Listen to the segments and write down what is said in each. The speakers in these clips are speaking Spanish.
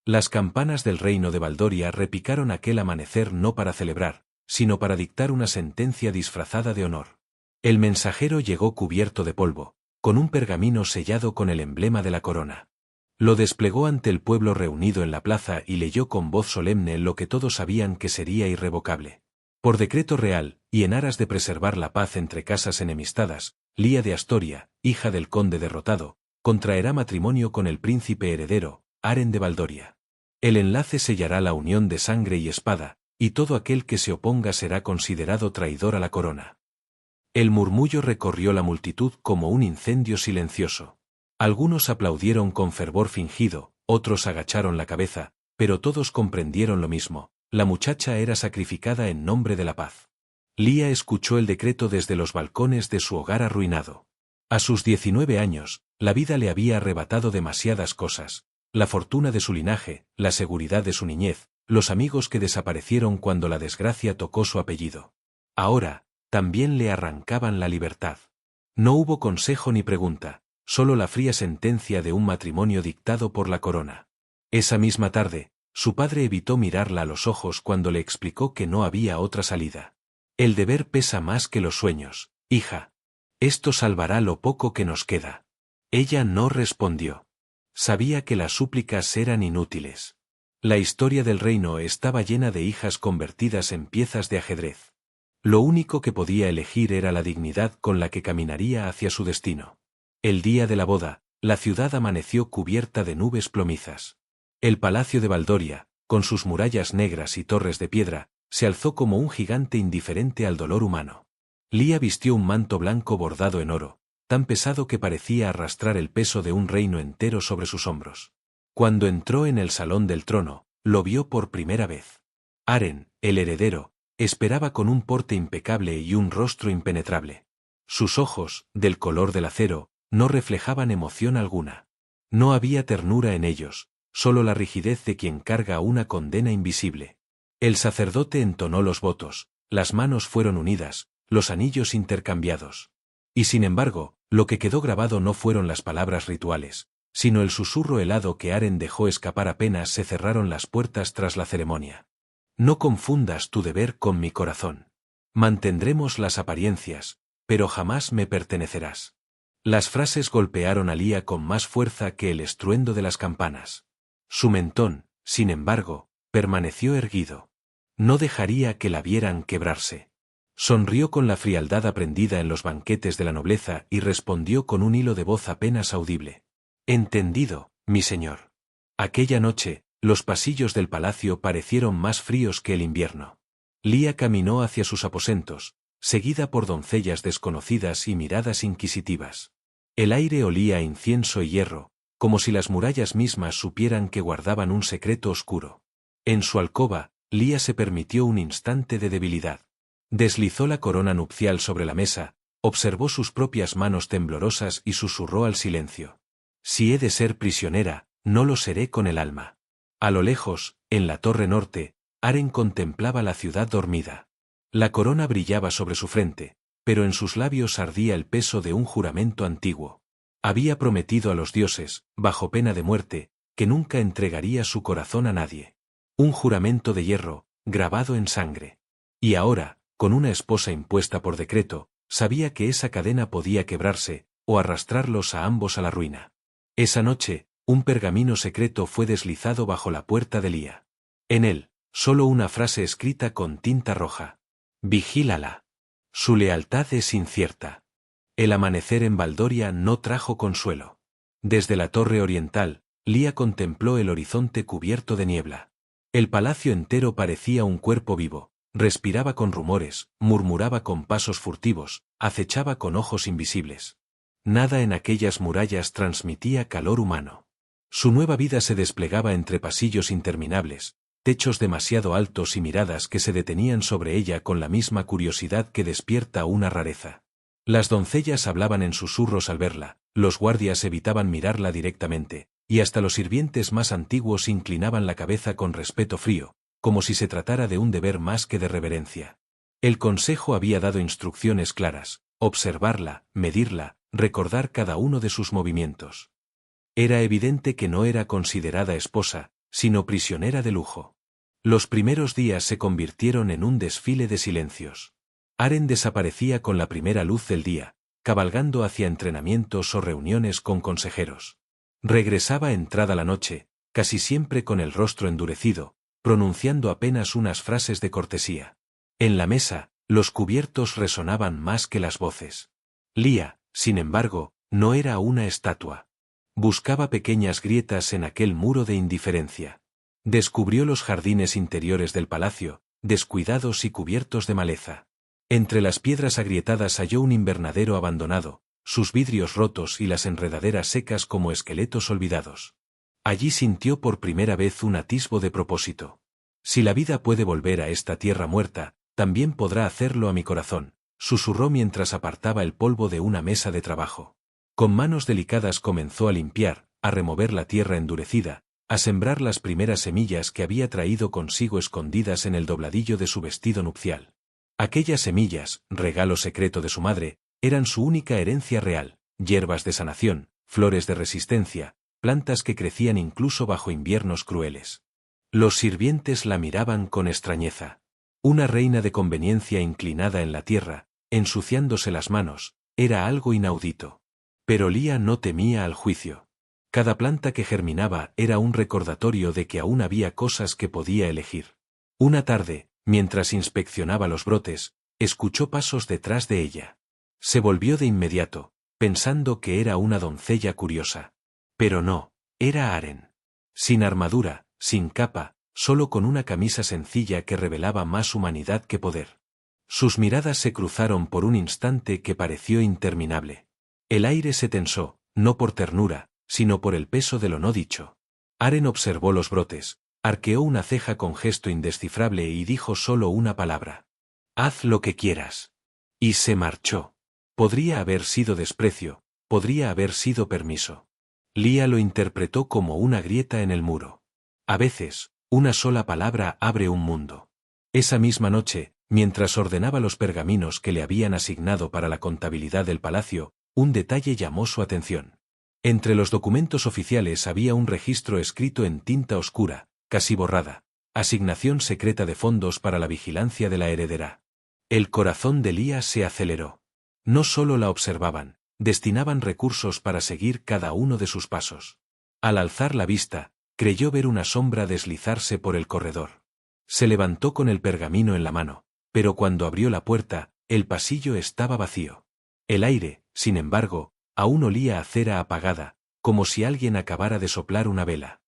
Las campanas del reino de Baldoria repicaron aquel amanecer no para celebrar, sino para dictar una sentencia disfrazada de honor. El mensajero llegó cubierto de polvo, con un pergamino sellado con el emblema de la corona. Lo desplegó ante el pueblo reunido en la plaza y leyó con voz solemne lo que todos sabían que sería irrevocable. Por decreto real, y en aras de preservar la paz entre casas enemistadas, Lía de Astoria, hija del conde derrotado, contraerá matrimonio con el príncipe heredero, Aren de Baldoria. El enlace sellará la unión de sangre y espada, y todo aquel que se oponga será considerado traidor a la corona. El murmullo recorrió la multitud como un incendio silencioso. Algunos aplaudieron con fervor fingido, otros agacharon la cabeza, pero todos comprendieron lo mismo: la muchacha era sacrificada en nombre de la paz. Lía escuchó el decreto desde los balcones de su hogar arruinado. A sus 19 años, la vida le había arrebatado demasiadas cosas: la fortuna de su linaje, la seguridad de su niñez, los amigos que desaparecieron cuando la desgracia tocó su apellido. Ahora, también le arrancaban la libertad. No hubo consejo ni pregunta, solo la fría sentencia de un matrimonio dictado por la corona. Esa misma tarde, su padre evitó mirarla a los ojos cuando le explicó que no había otra salida. El deber pesa más que los sueños, hija. Esto salvará lo poco que nos queda. Ella no respondió. Sabía que las súplicas eran inútiles. La historia del reino estaba llena de hijas convertidas en piezas de ajedrez. Lo único que podía elegir era la dignidad con la que caminaría hacia su destino. El día de la boda, la ciudad amaneció cubierta de nubes plomizas. El palacio de Baldoria, con sus murallas negras y torres de piedra, se alzó como un gigante indiferente al dolor humano. Lía vistió un manto blanco bordado en oro, tan pesado que parecía arrastrar el peso de un reino entero sobre sus hombros. Cuando entró en el salón del trono, lo vio por primera vez. Aren, el heredero, esperaba con un porte impecable y un rostro impenetrable. Sus ojos, del color del acero, no reflejaban emoción alguna. No había ternura en ellos, solo la rigidez de quien carga una condena invisible. El sacerdote entonó los votos, las manos fueron unidas, los anillos intercambiados. Y sin embargo, lo que quedó grabado no fueron las palabras rituales, sino el susurro helado que Aren dejó escapar apenas se cerraron las puertas tras la ceremonia. No confundas tu deber con mi corazón. Mantendremos las apariencias, pero jamás me pertenecerás. Las frases golpearon a Lía con más fuerza que el estruendo de las campanas. Su mentón, sin embargo, permaneció erguido. No dejaría que la vieran quebrarse. Sonrió con la frialdad aprendida en los banquetes de la nobleza y respondió con un hilo de voz apenas audible. Entendido, mi señor. Aquella noche, los pasillos del palacio parecieron más fríos que el invierno. Lía caminó hacia sus aposentos, seguida por doncellas desconocidas y miradas inquisitivas. El aire olía a incienso y hierro, como si las murallas mismas supieran que guardaban un secreto oscuro. En su alcoba, Lía se permitió un instante de debilidad. Deslizó la corona nupcial sobre la mesa, observó sus propias manos temblorosas y susurró al silencio. Si he de ser prisionera, no lo seré con el alma. A lo lejos, en la torre norte, Aren contemplaba la ciudad dormida. La corona brillaba sobre su frente, pero en sus labios ardía el peso de un juramento antiguo. Había prometido a los dioses, bajo pena de muerte, que nunca entregaría su corazón a nadie. Un juramento de hierro, grabado en sangre. Y ahora, con una esposa impuesta por decreto, sabía que esa cadena podía quebrarse, o arrastrarlos a ambos a la ruina. Esa noche, un pergamino secreto fue deslizado bajo la puerta de Lía. En él, solo una frase escrita con tinta roja. Vigílala. Su lealtad es incierta. El amanecer en Baldoria no trajo consuelo. Desde la torre oriental, Lía contempló el horizonte cubierto de niebla. El palacio entero parecía un cuerpo vivo, respiraba con rumores, murmuraba con pasos furtivos, acechaba con ojos invisibles. Nada en aquellas murallas transmitía calor humano. Su nueva vida se desplegaba entre pasillos interminables, techos demasiado altos y miradas que se detenían sobre ella con la misma curiosidad que despierta una rareza. Las doncellas hablaban en susurros al verla, los guardias evitaban mirarla directamente, y hasta los sirvientes más antiguos inclinaban la cabeza con respeto frío, como si se tratara de un deber más que de reverencia. El consejo había dado instrucciones claras: observarla, medirla, recordar cada uno de sus movimientos. Era evidente que no era considerada esposa, sino prisionera de lujo. Los primeros días se convirtieron en un desfile de silencios. Aren desaparecía con la primera luz del día, cabalgando hacia entrenamientos o reuniones con consejeros. Regresaba entrada la noche, casi siempre con el rostro endurecido, pronunciando apenas unas frases de cortesía. En la mesa, los cubiertos resonaban más que las voces. Lía, sin embargo, no era una estatua. Buscaba pequeñas grietas en aquel muro de indiferencia. Descubrió los jardines interiores del palacio, descuidados y cubiertos de maleza. Entre las piedras agrietadas halló un invernadero abandonado, sus vidrios rotos y las enredaderas secas como esqueletos olvidados. Allí sintió por primera vez un atisbo de propósito. Si la vida puede volver a esta tierra muerta, también podrá hacerlo a mi corazón, susurró mientras apartaba el polvo de una mesa de trabajo. Con manos delicadas comenzó a limpiar, a remover la tierra endurecida, a sembrar las primeras semillas que había traído consigo escondidas en el dobladillo de su vestido nupcial. Aquellas semillas, regalo secreto de su madre, eran su única herencia real, hierbas de sanación, flores de resistencia, plantas que crecían incluso bajo inviernos crueles. Los sirvientes la miraban con extrañeza. Una reina de conveniencia inclinada en la tierra, ensuciándose las manos, era algo inaudito. Pero Lía no temía al juicio. Cada planta que germinaba era un recordatorio de que aún había cosas que podía elegir. Una tarde, mientras inspeccionaba los brotes, escuchó pasos detrás de ella. Se volvió de inmediato, pensando que era una doncella curiosa. Pero no, era Aren. Sin armadura, sin capa, solo con una camisa sencilla que revelaba más humanidad que poder. Sus miradas se cruzaron por un instante que pareció interminable. El aire se tensó, no por ternura, sino por el peso de lo no dicho. Aren observó los brotes, arqueó una ceja con gesto indescifrable y dijo solo una palabra. «Haz lo que quieras». Y se marchó. Podría haber sido desprecio, podría haber sido permiso. Lía lo interpretó como una grieta en el muro. A veces, una sola palabra abre un mundo. Esa misma noche, mientras ordenaba los pergaminos que le habían asignado para la contabilidad del palacio, un detalle llamó su atención. Entre los documentos oficiales había un registro escrito en tinta oscura, casi borrada: asignación secreta de fondos para la vigilancia de la heredera. El corazón de Lía se aceleró. No solo la observaban, destinaban recursos para seguir cada uno de sus pasos. Al alzar la vista, creyó ver una sombra deslizarse por el corredor. Se levantó con el pergamino en la mano, pero cuando abrió la puerta, el pasillo estaba vacío. El aire, sin embargo, aún olía a cera apagada, como si alguien acabara de soplar una vela.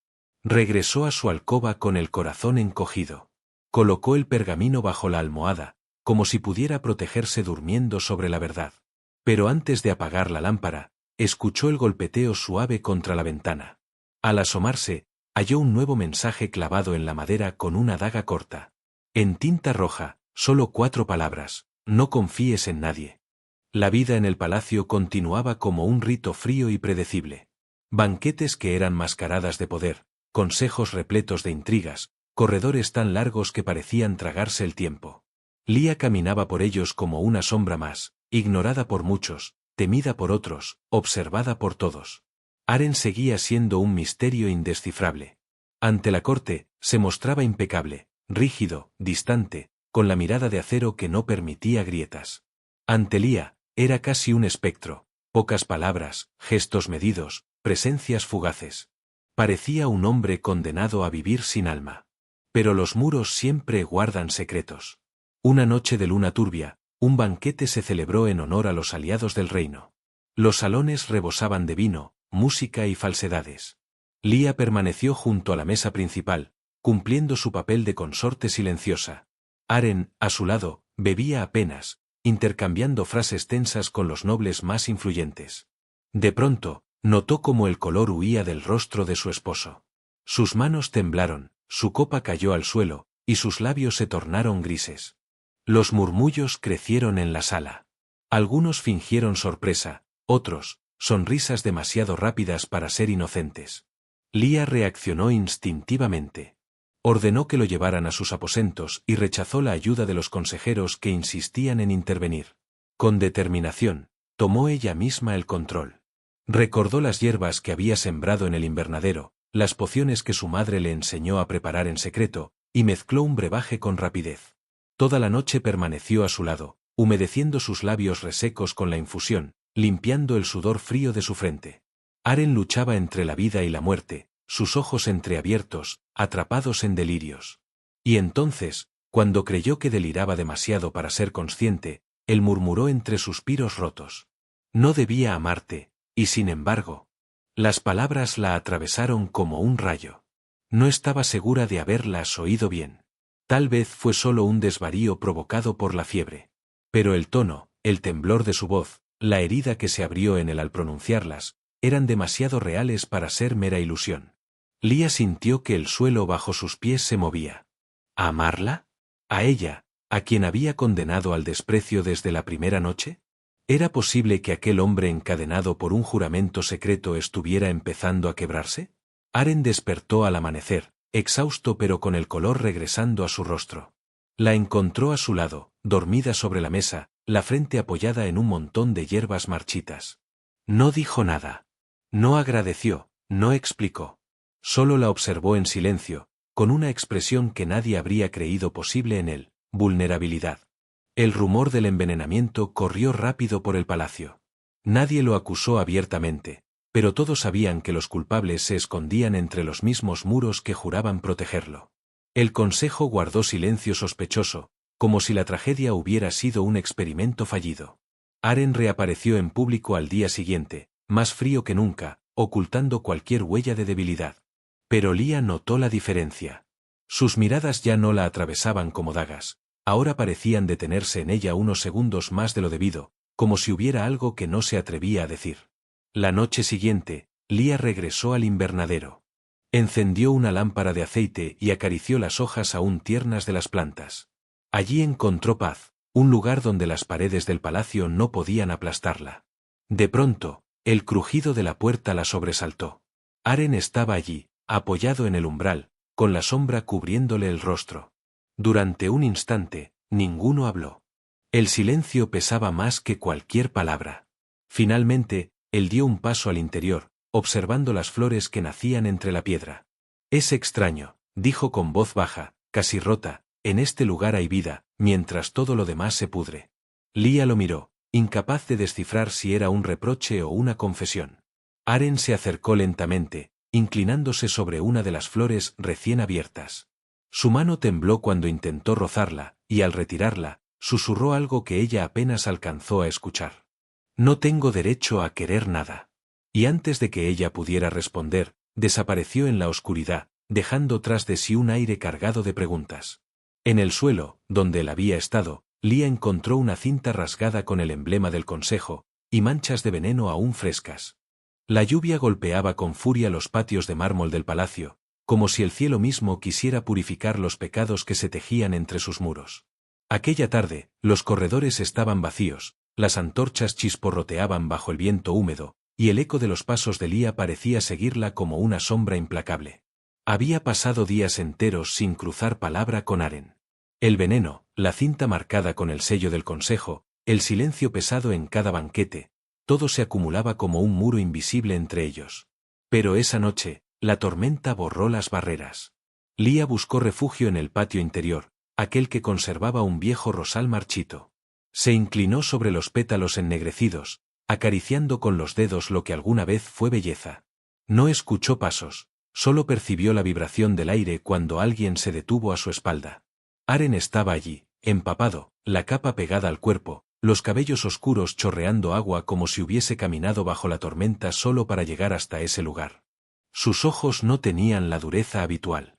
Regresó a su alcoba con el corazón encogido. Colocó el pergamino bajo la almohada, como si pudiera protegerse durmiendo sobre la verdad. Pero antes de apagar la lámpara, escuchó el golpeteo suave contra la ventana. Al asomarse, halló un nuevo mensaje clavado en la madera con una daga corta. En tinta roja, solo 4 palabras: no confíes en nadie. La vida en el palacio continuaba como un rito frío y predecible. Banquetes que eran mascaradas de poder, consejos repletos de intrigas, corredores tan largos que parecían tragarse el tiempo. Lía caminaba por ellos como una sombra más, ignorada por muchos, temida por otros, observada por todos. Aren seguía siendo un misterio indescifrable. Ante la corte, se mostraba impecable, rígido, distante, con la mirada de acero que no permitía grietas. Ante Lía, era casi un espectro: pocas palabras, gestos medidos, presencias fugaces. Parecía un hombre condenado a vivir sin alma. Pero los muros siempre guardan secretos. Una noche de luna turbia, un banquete se celebró en honor a los aliados del reino. Los salones rebosaban de vino, música y falsedades. Lía permaneció junto a la mesa principal, cumpliendo su papel de consorte silenciosa. Aren, a su lado, bebía apenas, intercambiando frases tensas con los nobles más influyentes. De pronto, notó cómo el color huía del rostro de su esposo. Sus manos temblaron, su copa cayó al suelo, y sus labios se tornaron grises. Los murmullos crecieron en la sala. Algunos fingieron sorpresa, otros, sonrisas demasiado rápidas para ser inocentes. Lía reaccionó instintivamente. Ordenó que lo llevaran a sus aposentos y rechazó la ayuda de los consejeros que insistían en intervenir. Con determinación, tomó ella misma el control. Recordó las hierbas que había sembrado en el invernadero, las pociones que su madre le enseñó a preparar en secreto, y mezcló un brebaje con rapidez. Toda la noche permaneció a su lado, humedeciendo sus labios resecos con la infusión, limpiando el sudor frío de su frente. Aren luchaba entre la vida y la muerte, sus ojos entreabiertos, atrapados en delirios. Y entonces, cuando creyó que deliraba demasiado para ser consciente, él murmuró entre suspiros rotos: «No debía amarte», y sin embargo, las palabras la atravesaron como un rayo. No estaba segura de haberlas oído bien. Tal vez fue solo un desvarío provocado por la fiebre. Pero el tono, el temblor de su voz, la herida que se abrió en él al pronunciarlas, eran demasiado reales para ser mera ilusión. Lía sintió que el suelo bajo sus pies se movía. ¿A amarla? ¿A ella, a quien había condenado al desprecio desde la primera noche? ¿Era posible que aquel hombre encadenado por un juramento secreto estuviera empezando a quebrarse? Aren despertó al amanecer, exhausto pero con el color regresando a su rostro. La encontró a su lado, dormida sobre la mesa, la frente apoyada en un montón de hierbas marchitas. No dijo nada. No agradeció, no explicó. Solo la observó en silencio, con una expresión que nadie habría creído posible en él: vulnerabilidad. El rumor del envenenamiento corrió rápido por el palacio. Nadie lo acusó abiertamente, pero todos sabían que los culpables se escondían entre los mismos muros que juraban protegerlo. El consejo guardó silencio sospechoso, como si la tragedia hubiera sido un experimento fallido. Aren reapareció en público al día siguiente, más frío que nunca, ocultando cualquier huella de debilidad. Pero Lía notó la diferencia. Sus miradas ya no la atravesaban como dagas. Ahora parecían detenerse en ella unos segundos más de lo debido, como si hubiera algo que no se atrevía a decir. La noche siguiente, Lía regresó al invernadero. Encendió una lámpara de aceite y acarició las hojas aún tiernas de las plantas. Allí encontró paz, un lugar donde las paredes del palacio no podían aplastarla. De pronto, el crujido de la puerta la sobresaltó. Aren estaba allí, apoyado en el umbral, con la sombra cubriéndole el rostro. Durante un instante, ninguno habló. El silencio pesaba más que cualquier palabra. Finalmente, él dio un paso al interior, observando las flores que nacían entre la piedra. «Es extraño», dijo con voz baja, casi rota, «en este lugar hay vida, mientras todo lo demás se pudre». Lía lo miró, incapaz de descifrar si era un reproche o una confesión. Aren se acercó lentamente, inclinándose sobre una de las flores recién abiertas. Su mano tembló cuando intentó rozarla, y al retirarla, susurró algo que ella apenas alcanzó a escuchar. «No tengo derecho a querer nada». Y antes de que ella pudiera responder, desapareció en la oscuridad, dejando tras de sí un aire cargado de preguntas. En el suelo, donde él había estado, Lía encontró una cinta rasgada con el emblema del consejo, y manchas de veneno aún frescas. La lluvia golpeaba con furia los patios de mármol del palacio, como si el cielo mismo quisiera purificar los pecados que se tejían entre sus muros. Aquella tarde, los corredores estaban vacíos, las antorchas chisporroteaban bajo el viento húmedo, y el eco de los pasos de Lía parecía seguirla como una sombra implacable. Había pasado días enteros sin cruzar palabra con Aren. El veneno, la cinta marcada con el sello del consejo, el silencio pesado en cada banquete, todo se acumulaba como un muro invisible entre ellos. Pero esa noche, la tormenta borró las barreras. Lía buscó refugio en el patio interior, aquel que conservaba un viejo rosal marchito. Se inclinó sobre los pétalos ennegrecidos, acariciando con los dedos lo que alguna vez fue belleza. No escuchó pasos, solo percibió la vibración del aire cuando alguien se detuvo a su espalda. Aren estaba allí, empapado, la capa pegada al cuerpo, los cabellos oscuros chorreando agua como si hubiese caminado bajo la tormenta solo para llegar hasta ese lugar. Sus ojos no tenían la dureza habitual.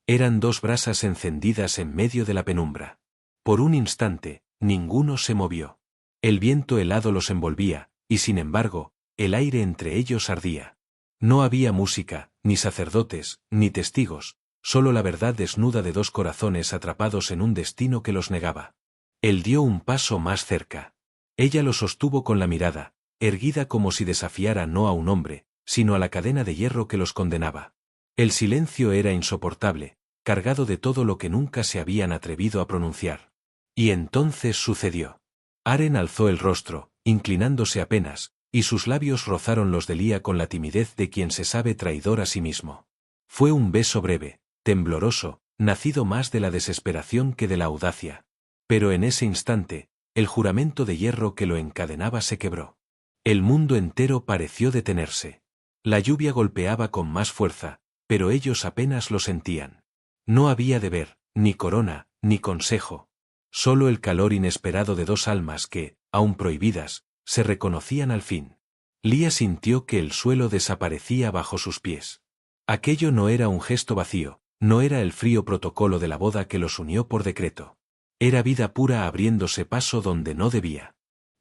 Eran dos brasas encendidas en medio de la penumbra. Por un instante, ninguno se movió. El viento helado los envolvía, y sin embargo, el aire entre ellos ardía. No había música, ni sacerdotes, ni testigos, solo la verdad desnuda de dos corazones atrapados en un destino que los negaba. Él dio un paso más cerca. Ella lo sostuvo con la mirada, erguida como si desafiara no a un hombre, sino a la cadena de hierro que los condenaba. El silencio era insoportable, cargado de todo lo que nunca se habían atrevido a pronunciar. Y entonces sucedió. Aren alzó el rostro, inclinándose apenas, y sus labios rozaron los de Lía con la timidez de quien se sabe traidor a sí mismo. Fue un beso breve, tembloroso, nacido más de la desesperación que de la audacia. Pero en ese instante, el juramento de hierro que lo encadenaba se quebró. El mundo entero pareció detenerse. La lluvia golpeaba con más fuerza, pero ellos apenas lo sentían. No había deber, ni corona, ni consejo. Solo el calor inesperado de dos almas que, aun prohibidas, se reconocían al fin. Lía sintió que el suelo desaparecía bajo sus pies. Aquello no era un gesto vacío, no era el frío protocolo de la boda que los unió por decreto. Era vida pura abriéndose paso donde no debía.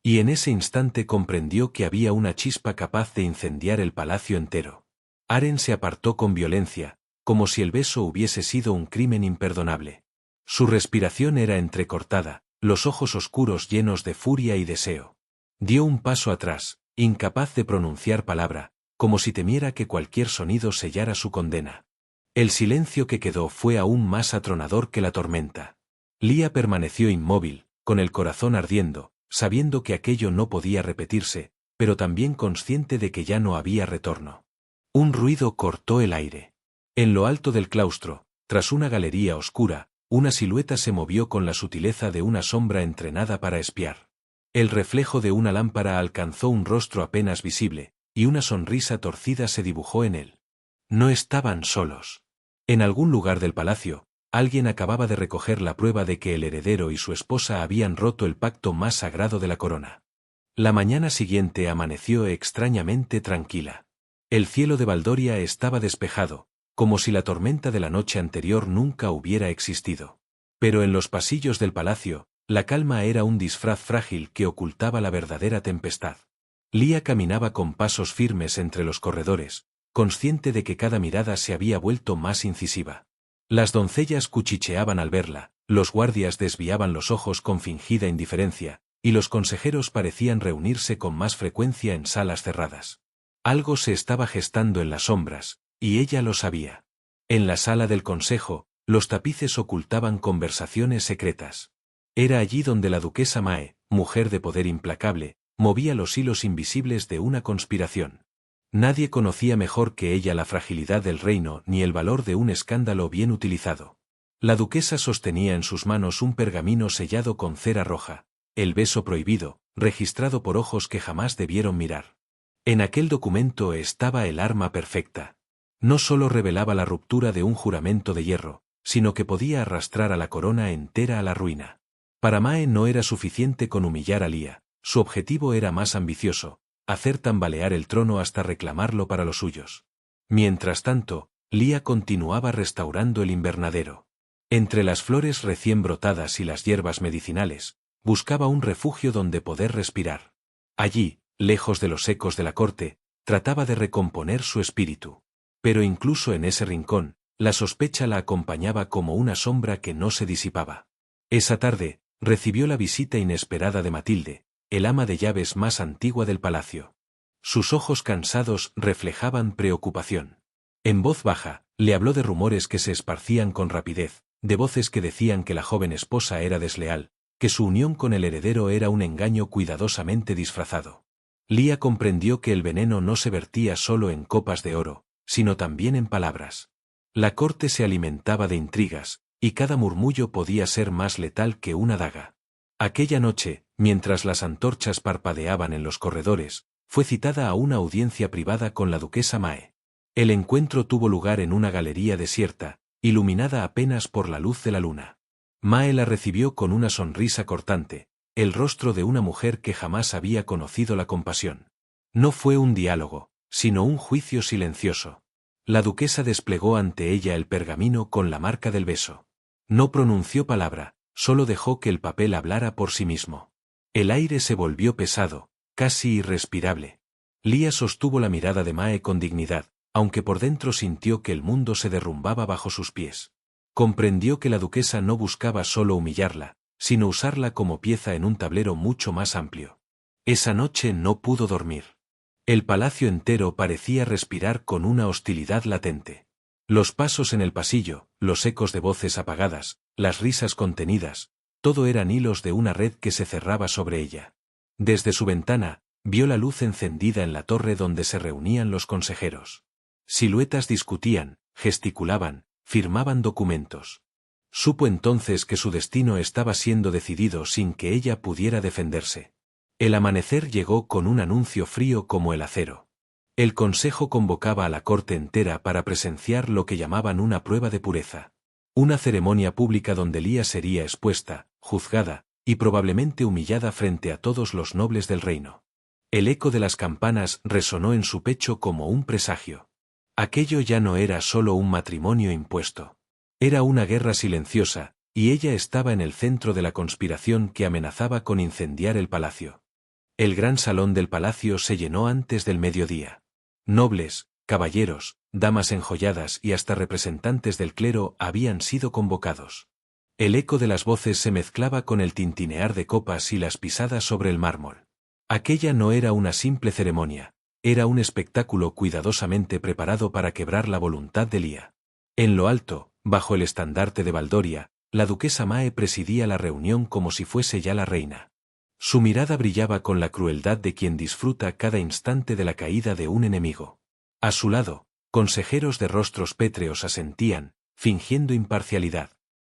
Y en ese instante comprendió que había una chispa capaz de incendiar el palacio entero. Aren se apartó con violencia, como si el beso hubiese sido un crimen imperdonable. Su respiración era entrecortada, los ojos oscuros llenos de furia y deseo. Dio un paso atrás, incapaz de pronunciar palabra, como si temiera que cualquier sonido sellara su condena. El silencio que quedó fue aún más atronador que la tormenta. Lía permaneció inmóvil, con el corazón ardiendo, sabiendo que aquello no podía repetirse, pero también consciente de que ya no había retorno. Un ruido cortó el aire. En lo alto del claustro, tras una galería oscura, una silueta se movió con la sutileza de una sombra entrenada para espiar. El reflejo de una lámpara alcanzó un rostro apenas visible, y una sonrisa torcida se dibujó en él. No estaban solos. En algún lugar del palacio, alguien acababa de recoger la prueba de que el heredero y su esposa habían roto el pacto más sagrado de la corona. La mañana siguiente amaneció extrañamente tranquila. El cielo de Baldoria estaba despejado, como si la tormenta de la noche anterior nunca hubiera existido. Pero en los pasillos del palacio, la calma era un disfraz frágil que ocultaba la verdadera tempestad. Lía caminaba con pasos firmes entre los corredores, consciente de que cada mirada se había vuelto más incisiva. Las doncellas cuchicheaban al verla, los guardias desviaban los ojos con fingida indiferencia, y los consejeros parecían reunirse con más frecuencia en salas cerradas. Algo se estaba gestando en las sombras, y ella lo sabía. En la sala del consejo, los tapices ocultaban conversaciones secretas. Era allí donde la duquesa Mae, mujer de poder implacable, movía los hilos invisibles de una conspiración. Nadie conocía mejor que ella la fragilidad del reino ni el valor de un escándalo bien utilizado. La duquesa sostenía en sus manos un pergamino sellado con cera roja, el beso prohibido, registrado por ojos que jamás debieron mirar. En aquel documento estaba el arma perfecta. No solo revelaba la ruptura de un juramento de hierro, sino que podía arrastrar a la corona entera a la ruina. Para Mae no era suficiente con humillar a Lía, su objetivo era más ambicioso: hacer tambalear el trono hasta reclamarlo para los suyos. Mientras tanto, Lía continuaba restaurando el invernadero. Entre las flores recién brotadas y las hierbas medicinales, buscaba un refugio donde poder respirar. Allí, lejos de los ecos de la corte, trataba de recomponer su espíritu. Pero incluso en ese rincón, la sospecha la acompañaba como una sombra que no se disipaba. Esa tarde, recibió la visita inesperada de Matilde, el ama de llaves más antigua del palacio. Sus ojos cansados reflejaban preocupación. En voz baja, le habló de rumores que se esparcían con rapidez, de voces que decían que la joven esposa era desleal, que su unión con el heredero era un engaño cuidadosamente disfrazado. Lía comprendió que el veneno no se vertía solo en copas de oro, sino también en palabras. La corte se alimentaba de intrigas, y cada murmullo podía ser más letal que una daga. Aquella noche, mientras las antorchas parpadeaban en los corredores, fue citada a una audiencia privada con la duquesa Mae. El encuentro tuvo lugar en una galería desierta, iluminada apenas por la luz de la luna. Mae la recibió con una sonrisa cortante, el rostro de una mujer que jamás había conocido la compasión. No fue un diálogo, sino un juicio silencioso. La duquesa desplegó ante ella el pergamino con la marca del beso. No pronunció palabra, solo dejó que el papel hablara por sí mismo. El aire se volvió pesado, casi irrespirable. Lía sostuvo la mirada de Mae con dignidad, aunque por dentro sintió que el mundo se derrumbaba bajo sus pies. Comprendió que la duquesa no buscaba solo humillarla, sino usarla como pieza en un tablero mucho más amplio. Esa noche no pudo dormir. El palacio entero parecía respirar con una hostilidad latente. Los pasos en el pasillo, los ecos de voces apagadas, las risas contenidas, todo eran hilos de una red que se cerraba sobre ella. Desde su ventana, vio la luz encendida en la torre donde se reunían los consejeros. Siluetas discutían, gesticulaban, firmaban documentos. Supo entonces que su destino estaba siendo decidido sin que ella pudiera defenderse. El amanecer llegó con un anuncio frío como el acero. El consejo convocaba a la corte entera para presenciar lo que llamaban una prueba de pureza. Una ceremonia pública donde Lía sería expuesta, juzgada, y probablemente humillada frente a todos los nobles del reino. El eco de las campanas resonó en su pecho como un presagio. Aquello ya no era solo un matrimonio impuesto. Era una guerra silenciosa, y ella estaba en el centro de la conspiración que amenazaba con incendiar el palacio. El gran salón del palacio se llenó antes del mediodía. Nobles, caballeros, damas enjolladas y hasta representantes del clero habían sido convocados. El eco de las voces se mezclaba con el tintinear de copas y las pisadas sobre el mármol. Aquella no era una simple ceremonia, era un espectáculo cuidadosamente preparado para quebrar la voluntad de Lía. En lo alto, bajo el estandarte de Baldoria, la duquesa Mae presidía la reunión como si fuese ya la reina. Su mirada brillaba con la crueldad de quien disfruta cada instante de la caída de un enemigo. A su lado, consejeros de rostros pétreos asentían, fingiendo imparcialidad.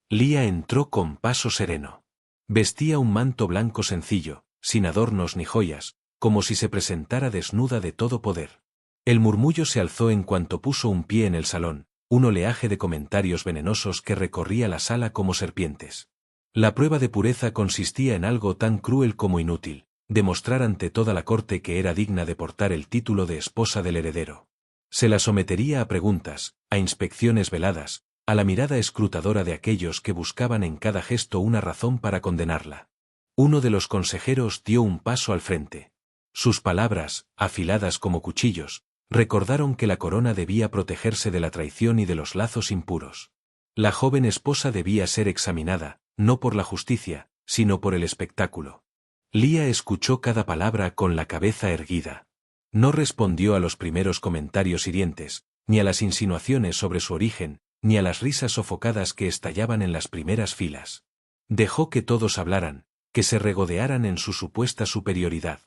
Lía entró con paso sereno. Vestía un manto blanco sencillo, sin adornos ni joyas, como si se presentara desnuda de todo poder. El murmullo se alzó en cuanto puso un pie en el salón, un oleaje de comentarios venenosos que recorría la sala como serpientes. La prueba de pureza consistía en algo tan cruel como inútil, demostrar ante toda la corte que era digna de portar el título de esposa del heredero. Se la sometería a preguntas, a inspecciones veladas, a la mirada escrutadora de aquellos que buscaban en cada gesto una razón para condenarla. Uno de los consejeros dio un paso al frente. Sus palabras, afiladas como cuchillos, recordaron que la corona debía protegerse de la traición y de los lazos impuros. La joven esposa debía ser examinada, no por la justicia, sino por el espectáculo. Lía escuchó cada palabra con la cabeza erguida. No respondió a los primeros comentarios hirientes, ni a las insinuaciones sobre su origen, ni a las risas sofocadas que estallaban en las primeras filas. Dejó que todos hablaran, que se regodearan en su supuesta superioridad.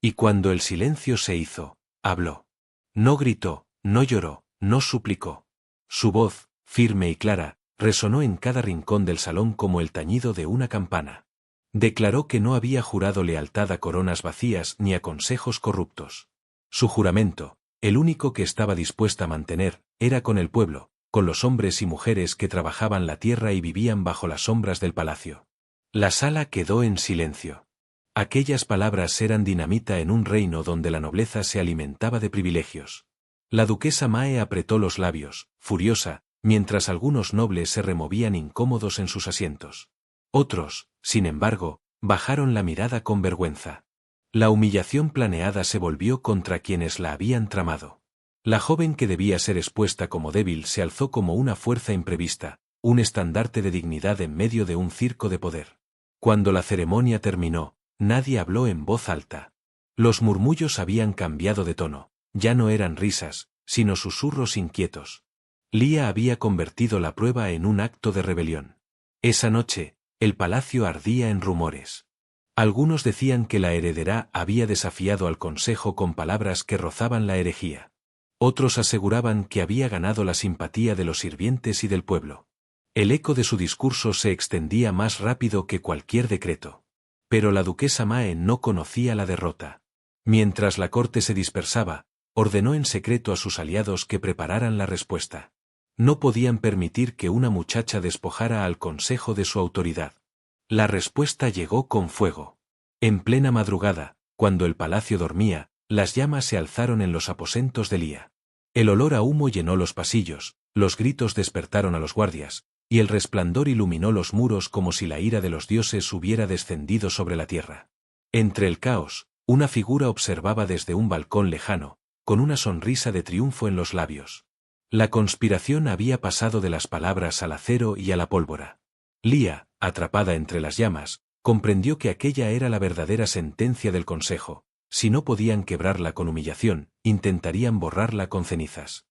Y cuando el silencio se hizo, habló. No gritó, no lloró, no suplicó. Su voz, firme y clara, resonó en cada rincón del salón como el tañido de una campana. Declaró que no había jurado lealtad a coronas vacías ni a consejos corruptos. Su juramento, el único que estaba dispuesta a mantener, era con el pueblo, con los hombres y mujeres que trabajaban la tierra y vivían bajo las sombras del palacio. La sala quedó en silencio. Aquellas palabras eran dinamita en un reino donde la nobleza se alimentaba de privilegios. La duquesa Mae apretó los labios, furiosa, mientras algunos nobles se removían incómodos en sus asientos. Otros, sin embargo, bajaron la mirada con vergüenza. La humillación planeada se volvió contra quienes la habían tramado. La joven que debía ser expuesta como débil se alzó como una fuerza imprevista, un estandarte de dignidad en medio de un circo de poder. Cuando la ceremonia terminó, nadie habló en voz alta. Los murmullos habían cambiado de tono, ya no eran risas, sino susurros inquietos. Lía había convertido la prueba en un acto de rebelión. Esa noche, el palacio ardía en rumores. Algunos decían que la heredera había desafiado al consejo con palabras que rozaban la herejía. Otros aseguraban que había ganado la simpatía de los sirvientes y del pueblo. El eco de su discurso se extendía más rápido que cualquier decreto. Pero la duquesa Mae no conocía la derrota. Mientras la corte se dispersaba, ordenó en secreto a sus aliados que prepararan la respuesta. No podían permitir que una muchacha despojara al consejo de su autoridad. La respuesta llegó con fuego. En plena madrugada, cuando el palacio dormía, las llamas se alzaron en los aposentos de Lía. El olor a humo llenó los pasillos, los gritos despertaron a los guardias, y el resplandor iluminó los muros como si la ira de los dioses hubiera descendido sobre la tierra. Entre el caos, una figura observaba desde un balcón lejano, con una sonrisa de triunfo en los labios. La conspiración había pasado de las palabras al acero y a la pólvora. Lía, atrapada entre las llamas, comprendió que aquella era la verdadera sentencia del consejo. Si no podían quebrarla con humillación, intentarían borrarla con cenizas.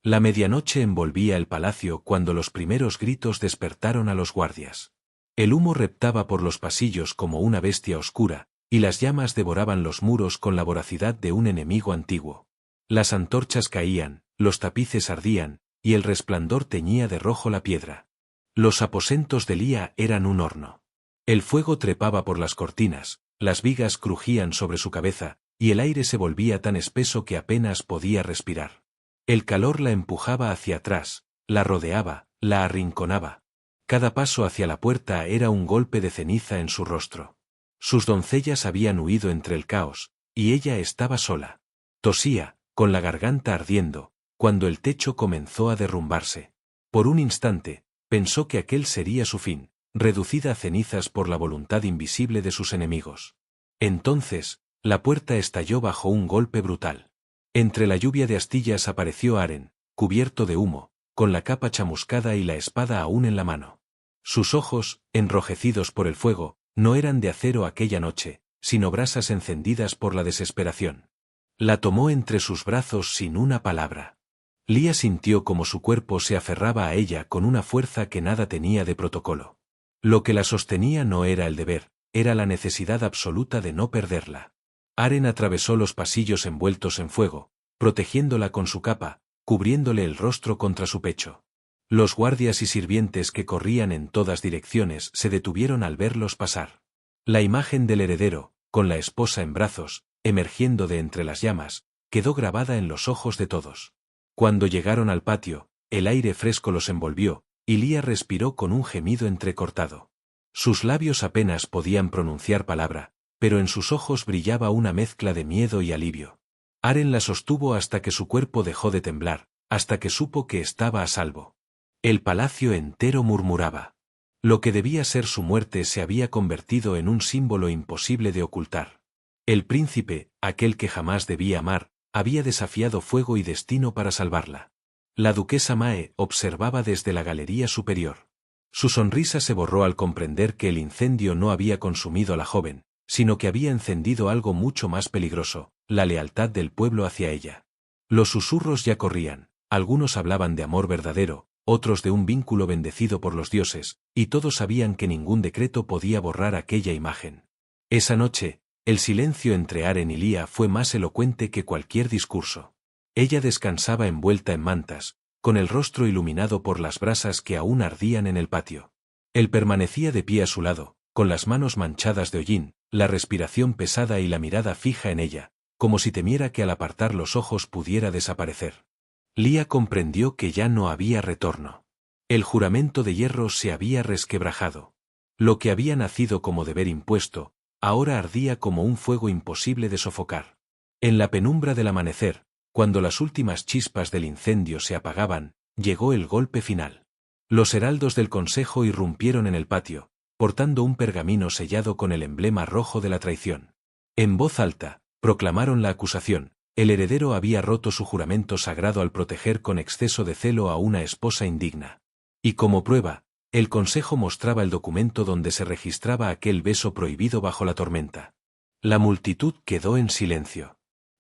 La medianoche envolvía el palacio cuando los primeros gritos despertaron a los guardias. El humo reptaba por los pasillos como una bestia oscura, y las llamas devoraban los muros con la voracidad de un enemigo antiguo. Las antorchas caían, los tapices ardían, y el resplandor teñía de rojo la piedra. Los aposentos de Lía eran un horno. El fuego trepaba por las cortinas, las vigas crujían sobre su cabeza, y el aire se volvía tan espeso que apenas podía respirar. El calor la empujaba hacia atrás, la rodeaba, la arrinconaba. Cada paso hacia la puerta era un golpe de ceniza en su rostro. Sus doncellas habían huido entre el caos, y ella estaba sola. Tosía, con la garganta ardiendo, cuando el techo comenzó a derrumbarse. Por un instante, pensó que aquel sería su fin, reducida a cenizas por la voluntad invisible de sus enemigos. Entonces, la puerta estalló bajo un golpe brutal. Entre la lluvia de astillas apareció Aren, cubierto de humo, con la capa chamuscada y la espada aún en la mano. Sus ojos, enrojecidos por el fuego, no eran de acero aquella noche, sino brasas encendidas por la desesperación. La tomó entre sus brazos sin una palabra. Lía sintió como su cuerpo se aferraba a ella con una fuerza que nada tenía de protocolo. Lo que la sostenía no era el deber, era la necesidad absoluta de no perderla. Aren atravesó los pasillos envueltos en fuego, protegiéndola con su capa, cubriéndole el rostro contra su pecho. Los guardias y sirvientes que corrían en todas direcciones se detuvieron al verlos pasar. La imagen del heredero, con la esposa en brazos, emergiendo de entre las llamas, quedó grabada en los ojos de todos. Cuando llegaron al patio, el aire fresco los envolvió, y Lía respiró con un gemido entrecortado. Sus labios apenas podían pronunciar palabra, pero en sus ojos brillaba una mezcla de miedo y alivio. Aren la sostuvo hasta que su cuerpo dejó de temblar, hasta que supo que estaba a salvo. El palacio entero murmuraba. Lo que debía ser su muerte se había convertido en un símbolo imposible de ocultar. El príncipe, aquel que jamás debía amar, había desafiado fuego y destino para salvarla. La duquesa Mae observaba desde la galería superior. Su sonrisa se borró al comprender que el incendio no había consumido a la joven, sino que había encendido algo mucho más peligroso, la lealtad del pueblo hacia ella. Los susurros ya corrían, algunos hablaban de amor verdadero, otros de un vínculo bendecido por los dioses, y todos sabían que ningún decreto podía borrar aquella imagen. Esa noche, el silencio entre Aren y Lía fue más elocuente que cualquier discurso. Ella descansaba envuelta en mantas, con el rostro iluminado por las brasas que aún ardían en el patio. Él permanecía de pie a su lado, con las manos manchadas de hollín, la respiración pesada y la mirada fija en ella, como si temiera que al apartar los ojos pudiera desaparecer. Lía comprendió que ya no había retorno. El juramento de hierro se había resquebrajado. Lo que había nacido como deber impuesto, ahora ardía como un fuego imposible de sofocar. En la penumbra del amanecer, cuando las últimas chispas del incendio se apagaban, llegó el golpe final. Los heraldos del consejo irrumpieron en el patio, portando un pergamino sellado con el emblema rojo de la traición. En voz alta, proclamaron la acusación: el heredero había roto su juramento sagrado al proteger con exceso de celo a una esposa indigna. Y como prueba, el consejo mostraba el documento donde se registraba aquel beso prohibido bajo la tormenta. La multitud quedó en silencio.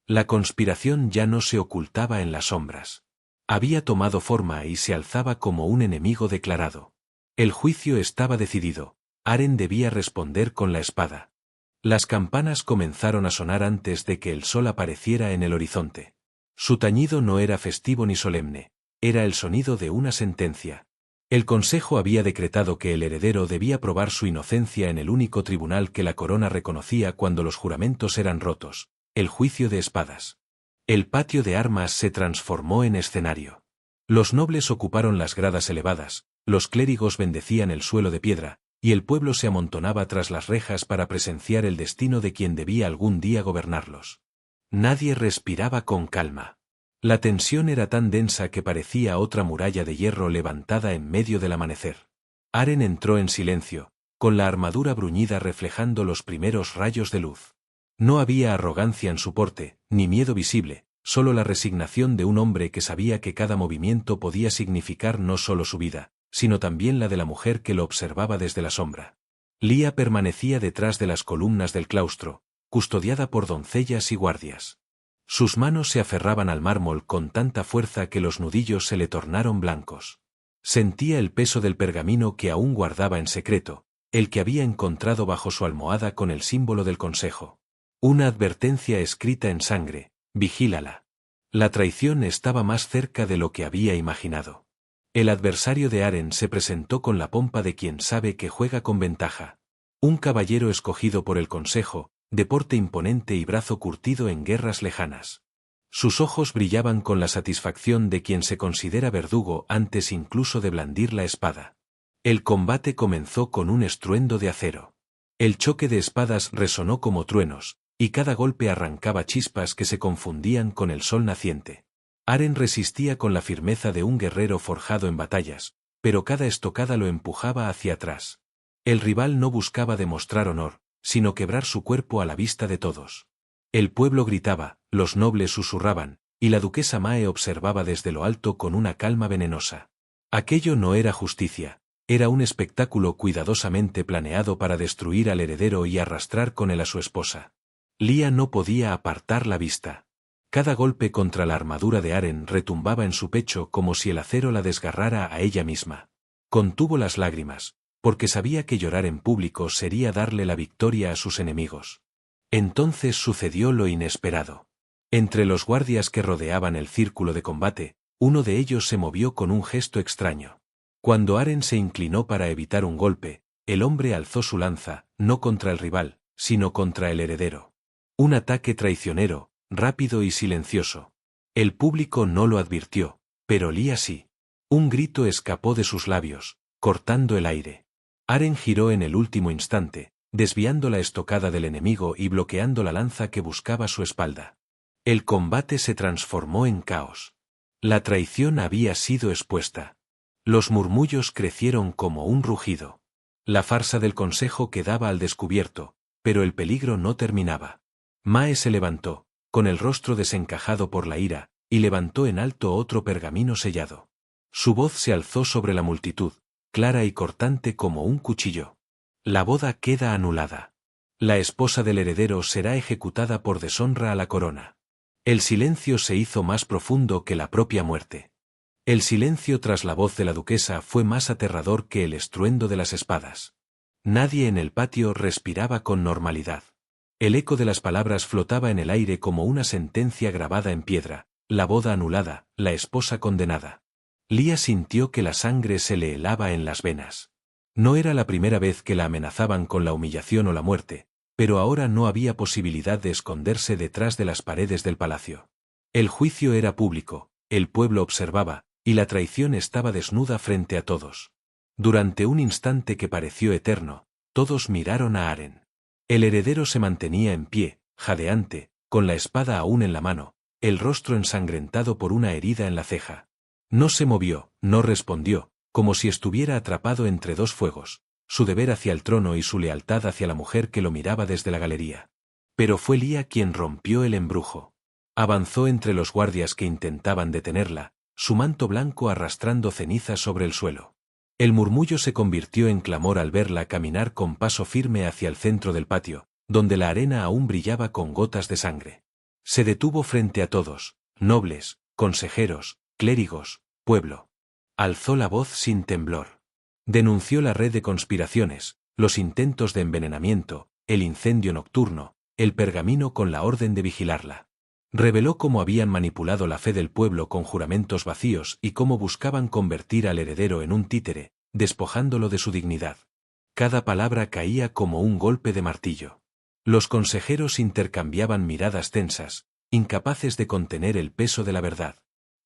La conspiración ya no se ocultaba en las sombras. Había tomado forma y se alzaba como un enemigo declarado. El juicio estaba decidido. Aren debía responder con la espada. Las campanas comenzaron a sonar antes de que el sol apareciera en el horizonte. Su tañido no era festivo ni solemne, era el sonido de una sentencia. El consejo había decretado que el heredero debía probar su inocencia en el único tribunal que la corona reconocía cuando los juramentos eran rotos, el juicio de espadas. El patio de armas se transformó en escenario. Los nobles ocuparon las gradas elevadas, los clérigos bendecían el suelo de piedra, y el pueblo se amontonaba tras las rejas para presenciar el destino de quien debía algún día gobernarlos. Nadie respiraba con calma. La tensión era tan densa que parecía otra muralla de hierro levantada en medio del amanecer. Aren entró en silencio, con la armadura bruñida reflejando los primeros rayos de luz. No había arrogancia en su porte, ni miedo visible, solo la resignación de un hombre que sabía que cada movimiento podía significar no solo su vida, sino también la de la mujer que lo observaba desde la sombra. Lía permanecía detrás de las columnas del claustro, custodiada por doncellas y guardias. Sus manos se aferraban al mármol con tanta fuerza que los nudillos se le tornaron blancos. Sentía el peso del pergamino que aún guardaba en secreto, el que había encontrado bajo su almohada con el símbolo del consejo. Una advertencia escrita en sangre: vigílala. La traición estaba más cerca de lo que había imaginado. El adversario de Aren se presentó con la pompa de quien sabe que juega con ventaja. Un caballero escogido por el consejo, de porte imponente y brazo curtido en guerras lejanas. Sus ojos brillaban con la satisfacción de quien se considera verdugo antes incluso de blandir la espada. El combate comenzó con un estruendo de acero. El choque de espadas resonó como truenos, y cada golpe arrancaba chispas que se confundían con el sol naciente. Aren resistía con la firmeza de un guerrero forjado en batallas, pero cada estocada lo empujaba hacia atrás. El rival no buscaba demostrar honor, sino quebrar su cuerpo a la vista de todos. El pueblo gritaba, los nobles susurraban, y la duquesa Mae observaba desde lo alto con una calma venenosa. Aquello no era justicia, era un espectáculo cuidadosamente planeado para destruir al heredero y arrastrar con él a su esposa. Lía no podía apartar la vista. Cada golpe contra la armadura de Aren retumbaba en su pecho como si el acero la desgarrara a ella misma. Contuvo las lágrimas, porque sabía que llorar en público sería darle la victoria a sus enemigos. Entonces sucedió lo inesperado. Entre los guardias que rodeaban el círculo de combate, uno de ellos se movió con un gesto extraño. Cuando Aren se inclinó para evitar un golpe, el hombre alzó su lanza, no contra el rival, sino contra el heredero. Un ataque traicionero, rápido y silencioso. El público no lo advirtió, pero Lía sí. Un grito escapó de sus labios, cortando el aire. Aren giró en el último instante, desviando la estocada del enemigo y bloqueando la lanza que buscaba su espalda. El combate se transformó en caos. La traición había sido expuesta. Los murmullos crecieron como un rugido. La farsa del consejo quedaba al descubierto, pero el peligro no terminaba. Mae se levantó, con el rostro desencajado por la ira, y levantó en alto otro pergamino sellado. Su voz se alzó sobre la multitud, clara y cortante como un cuchillo. La boda queda anulada. La esposa del heredero será ejecutada por deshonra a la corona. El silencio se hizo más profundo que la propia muerte. El silencio tras la voz de la duquesa fue más aterrador que el estruendo de las espadas. Nadie en el patio respiraba con normalidad. El eco de las palabras flotaba en el aire como una sentencia grabada en piedra, la boda anulada, la esposa condenada. Lía sintió que la sangre se le helaba en las venas. No era la primera vez que la amenazaban con la humillación o la muerte, pero ahora no había posibilidad de esconderse detrás de las paredes del palacio. El juicio era público, el pueblo observaba, y la traición estaba desnuda frente a todos. Durante un instante que pareció eterno, todos miraron a Aren. El heredero se mantenía en pie, jadeante, con la espada aún en la mano, el rostro ensangrentado por una herida en la ceja. No se movió, no respondió, como si estuviera atrapado entre dos fuegos, su deber hacia el trono y su lealtad hacia la mujer que lo miraba desde la galería. Pero fue Lía quien rompió el embrujo. Avanzó entre los guardias que intentaban detenerla, su manto blanco arrastrando cenizas sobre el suelo. El murmullo se convirtió en clamor al verla caminar con paso firme hacia el centro del patio, donde la arena aún brillaba con gotas de sangre. Se detuvo frente a todos, nobles, consejeros, clérigos, pueblo. Alzó la voz sin temblor. Denunció la red de conspiraciones, los intentos de envenenamiento, el incendio nocturno, el pergamino con la orden de vigilarla. Reveló cómo habían manipulado la fe del pueblo con juramentos vacíos y cómo buscaban convertir al heredero en un títere, despojándolo de su dignidad. Cada palabra caía como un golpe de martillo. Los consejeros intercambiaban miradas tensas, incapaces de contener el peso de la verdad.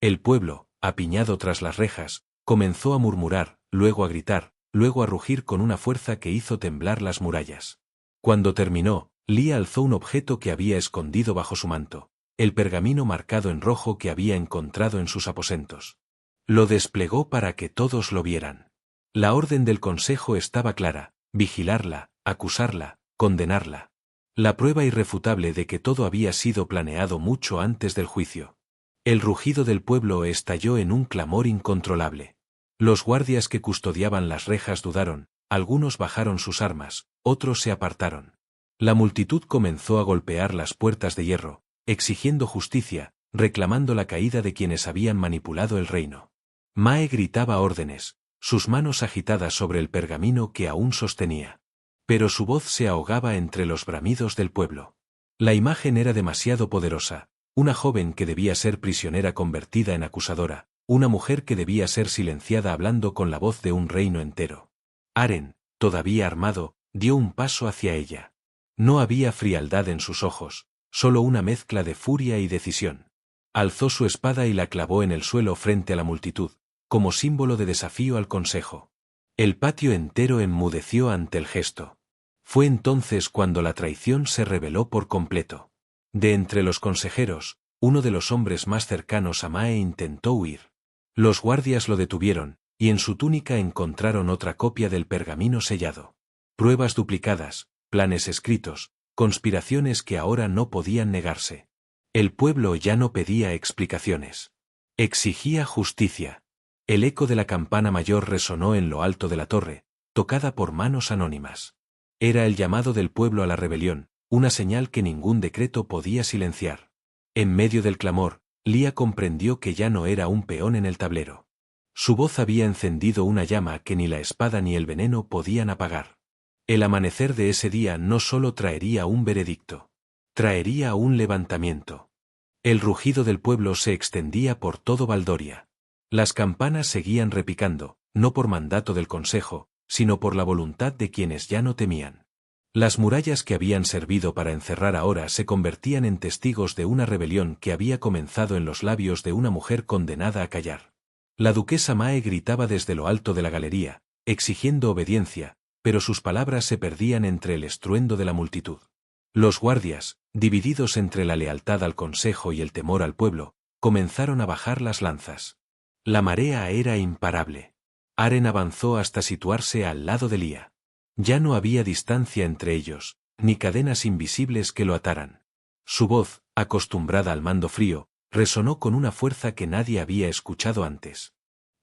El pueblo, apiñado tras las rejas, comenzó a murmurar, luego a gritar, luego a rugir con una fuerza que hizo temblar las murallas. Cuando terminó, Lía alzó un objeto que había escondido bajo su manto, el pergamino marcado en rojo que había encontrado en sus aposentos. Lo desplegó para que todos lo vieran. La orden del consejo estaba clara: vigilarla, acusarla, condenarla. La prueba irrefutable de que todo había sido planeado mucho antes del juicio. El rugido del pueblo estalló en un clamor incontrolable. Los guardias que custodiaban las rejas dudaron, algunos bajaron sus armas, otros se apartaron. La multitud comenzó a golpear las puertas de hierro, exigiendo justicia, reclamando la caída de quienes habían manipulado el reino. Mae gritaba órdenes, sus manos agitadas sobre el pergamino que aún sostenía. Pero su voz se ahogaba entre los bramidos del pueblo. La imagen era demasiado poderosa, una joven que debía ser prisionera convertida en acusadora, una mujer que debía ser silenciada hablando con la voz de un reino entero. Aren, todavía armado, dio un paso hacia ella. No había frialdad en sus ojos, solo una mezcla de furia y decisión. Alzó su espada y la clavó en el suelo frente a la multitud, como símbolo de desafío al consejo. El patio entero enmudeció ante el gesto. Fue entonces cuando la traición se reveló por completo. De entre los consejeros, uno de los hombres más cercanos a Mae intentó huir. Los guardias lo detuvieron, y en su túnica encontraron otra copia del pergamino sellado. Pruebas duplicadas, planes escritos, conspiraciones que ahora no podían negarse. El pueblo ya no pedía explicaciones. Exigía justicia. El eco de la campana mayor resonó en lo alto de la torre, tocada por manos anónimas. Era el llamado del pueblo a la rebelión, una señal que ningún decreto podía silenciar. En medio del clamor, Lía comprendió que ya no era un peón en el tablero. Su voz había encendido una llama que ni la espada ni el veneno podían apagar. El amanecer de ese día no solo traería un veredicto, traería un levantamiento. El rugido del pueblo se extendía por todo Baldoria. Las campanas seguían repicando, no por mandato del consejo, sino por la voluntad de quienes ya no temían. Las murallas que habían servido para encerrar ahora se convertían en testigos de una rebelión que había comenzado en los labios de una mujer condenada a callar. La duquesa Mae gritaba desde lo alto de la galería, exigiendo obediencia, pero sus palabras se perdían entre el estruendo de la multitud. Los guardias, divididos entre la lealtad al consejo y el temor al pueblo, comenzaron a bajar las lanzas. La marea era imparable. Aren avanzó hasta situarse al lado de Lía. Ya no había distancia entre ellos, ni cadenas invisibles que lo ataran. Su voz, acostumbrada al mando frío, resonó con una fuerza que nadie había escuchado antes.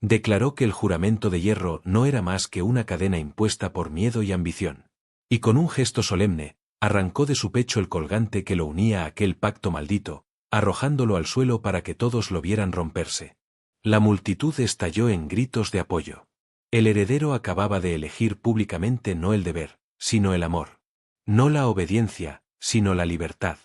Declaró que el juramento de hierro no era más que una cadena impuesta por miedo y ambición. Y con un gesto solemne, arrancó de su pecho el colgante que lo unía a aquel pacto maldito, arrojándolo al suelo para que todos lo vieran romperse. La multitud estalló en gritos de apoyo. El heredero acababa de elegir públicamente no el deber, sino el amor. No la obediencia, sino la libertad.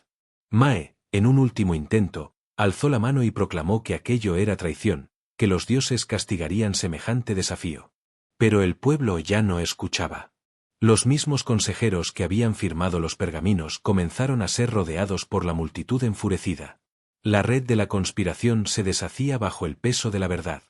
Mae, en un último intento, alzó la mano y proclamó que aquello era traición, que los dioses castigarían semejante desafío. Pero el pueblo ya no escuchaba. Los mismos consejeros que habían firmado los pergaminos comenzaron a ser rodeados por la multitud enfurecida. La red de la conspiración se deshacía bajo el peso de la verdad.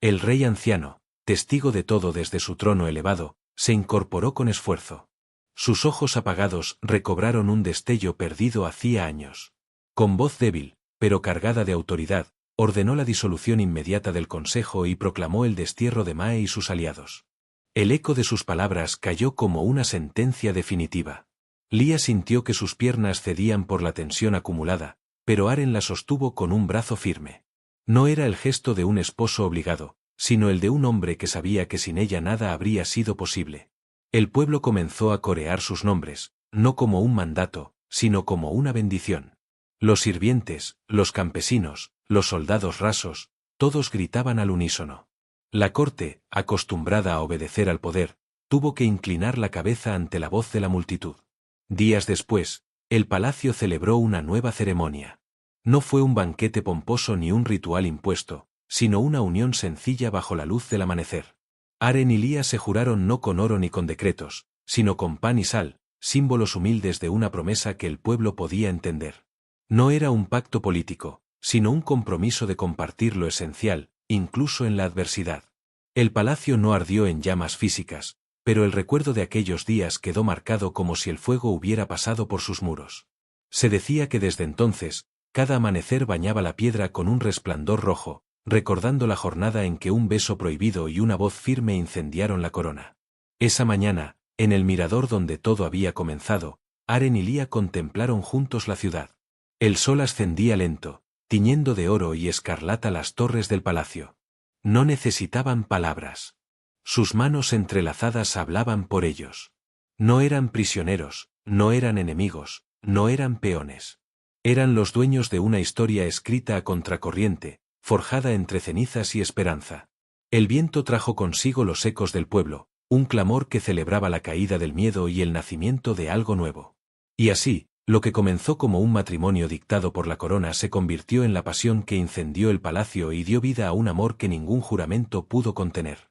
El rey anciano, testigo de todo desde su trono elevado, se incorporó con esfuerzo. Sus ojos apagados recobraron un destello perdido hacía años. Con voz débil, pero cargada de autoridad, ordenó la disolución inmediata del consejo y proclamó el destierro de Mae y sus aliados. El eco de sus palabras cayó como una sentencia definitiva. Lía sintió que sus piernas cedían por la tensión acumulada, pero Aren la sostuvo con un brazo firme. No era el gesto de un esposo obligado, sino el de un hombre que sabía que sin ella nada habría sido posible. El pueblo comenzó a corear sus nombres, no como un mandato, sino como una bendición. Los sirvientes, los campesinos, los soldados rasos, todos gritaban al unísono. La corte, acostumbrada a obedecer al poder, tuvo que inclinar la cabeza ante la voz de la multitud. Días después, el palacio celebró una nueva ceremonia. No fue un banquete pomposo ni un ritual impuesto, sino una unión sencilla bajo la luz del amanecer. Aren y Lía se juraron no con oro ni con decretos, sino con pan y sal, símbolos humildes de una promesa que el pueblo podía entender. No era un pacto político, sino un compromiso de compartir lo esencial, incluso en la adversidad. El palacio no ardió en llamas físicas, pero el recuerdo de aquellos días quedó marcado como si el fuego hubiera pasado por sus muros. Se decía que desde entonces, cada amanecer bañaba la piedra con un resplandor rojo, recordando la jornada en que un beso prohibido y una voz firme incendiaron la corona. Esa mañana, en el mirador donde todo había comenzado, Aren y Lía contemplaron juntos la ciudad. El sol ascendía lento, tiñendo de oro y escarlata las torres del palacio. No necesitaban palabras. Sus manos entrelazadas hablaban por ellos. No eran prisioneros, no eran enemigos, no eran peones. Eran los dueños de una historia escrita a contracorriente, forjada entre cenizas y esperanza. El viento trajo consigo los ecos del pueblo, un clamor que celebraba la caída del miedo y el nacimiento de algo nuevo. Y así, Lo que comenzó como un matrimonio dictado por la corona se convirtió en la pasión que incendió el palacio y dio vida a un amor que ningún juramento pudo contener.